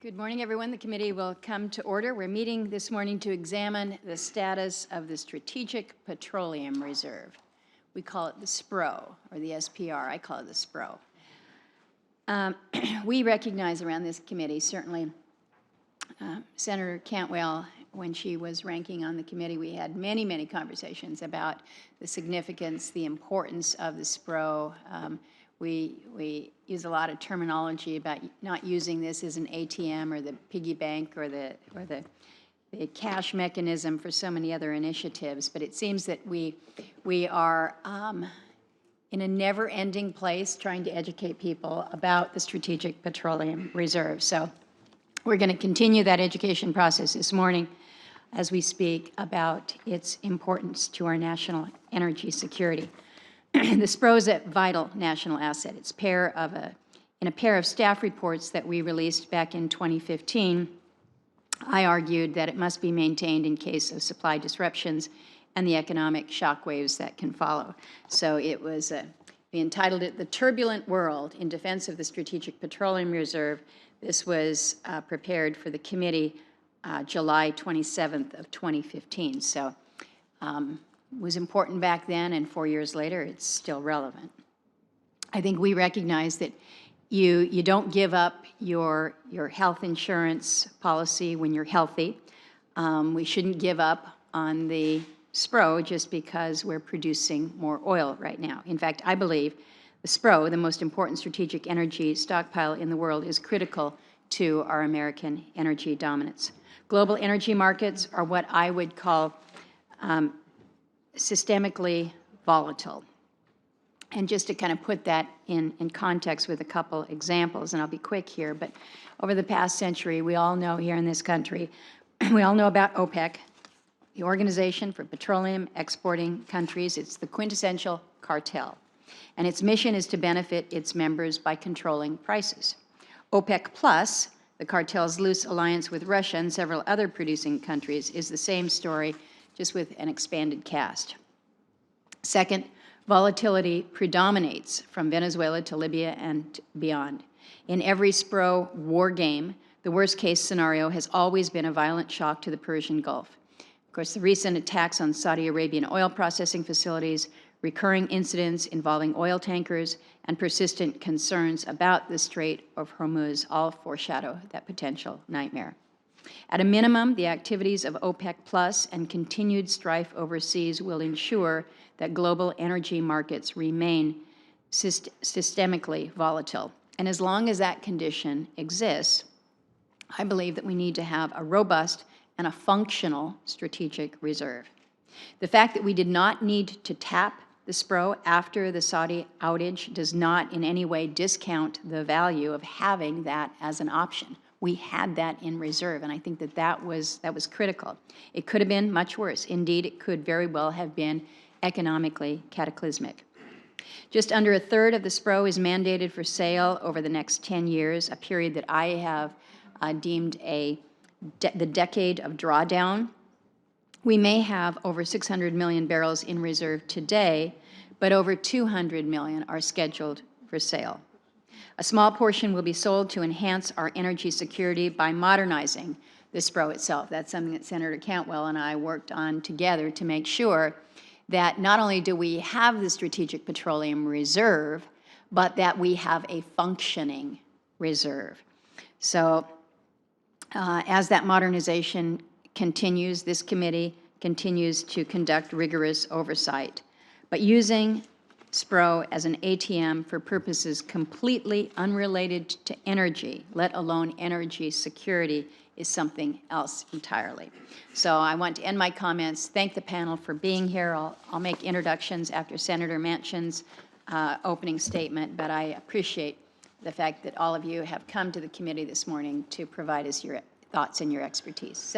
Good morning, everyone. The committee will come to order. We're meeting this morning to examine the status of the Strategic Petroleum Reserve. We call it the SPRO, or the SPR. I call it the SPRO. We recognize around this committee, certainly Senator Cantwell, when she was ranking on the committee, we had many, many conversations about the significance, the importance of the SPRO. We use a lot of terminology about not using this as an ATM or the piggy bank or the cash mechanism for so many other initiatives. But it seems that we are in a never-ending place trying to educate people about the Strategic Petroleum Reserve. So we're going to continue that education process this morning as we speak about its importance to our national energy security. The SPRO is a vital national asset. It's in a pair of staff reports that we released back in 2015, I argued that it must be maintained in case of supply disruptions and the economic shockwaves that can follow. So it was, we entitled it The Turbulent World in Defense of the Strategic Petroleum Reserve. This was prepared for the committee July 27th of 2015. So was important back then, and 4 years later, it's still relevant. I think we recognize that you don't give up your health insurance policy when you're healthy. We shouldn't give up on the SPRO just because we're producing more oil right now. In fact, I believe the SPRO, the most important strategic energy stockpile in the world, is critical to our American energy dominance. Global energy markets are what I would call systemically volatile. And just to kind of put that in context with a couple examples, and I'll be quick here, but over the past century, we all know here in this country, we all know about OPEC, the Organization for Petroleum Exporting Countries. It's the quintessential cartel, and its mission is to benefit its members by controlling prices. OPEC Plus, the cartel's loose alliance with Russia and several other producing countries, is the same story, just with an expanded cast. Second, volatility predominates from Venezuela to Libya and beyond. In every SPRO war game, the worst-case scenario has always been a violent shock to the Persian Gulf. Of course, the recent attacks on Saudi Arabian oil processing facilities, recurring incidents involving oil tankers, and persistent concerns about the Strait of Hormuz all foreshadow that potential nightmare. At a minimum, the activities of OPEC Plus and continued strife overseas will ensure that global energy markets remain systemically volatile. And as long as that condition exists, I believe that we need to have a robust and a functional strategic reserve. The fact that we did not need to tap the SPRO after the Saudi outage does not in any way discount the value of having that as an option. We had that in reserve, and I think that that was critical. It could have been much worse. Indeed, it could very well have been economically cataclysmic. Just under a third of the SPRO is mandated for sale over the next 10 years, a period that I have deemed the decade of drawdown. We may have over 600 million barrels in reserve today, but over 200 million are scheduled for sale. A small portion will be sold to enhance our energy security by modernizing the SPRO itself. That's something that Senator Cantwell and I worked on together to make sure that not only do we have the Strategic Petroleum Reserve, but that we have a functioning reserve. So as that modernization continues, this committee continues to conduct rigorous oversight. But using SPRO as an ATM for purposes completely unrelated to energy, let alone energy security, is something else entirely. So I want to end my comments, thank the panel for being here. I'll make introductions after Senator Manchin's opening statement, but I appreciate the fact that all of you have come to the committee this morning to provide us your thoughts and your expertise.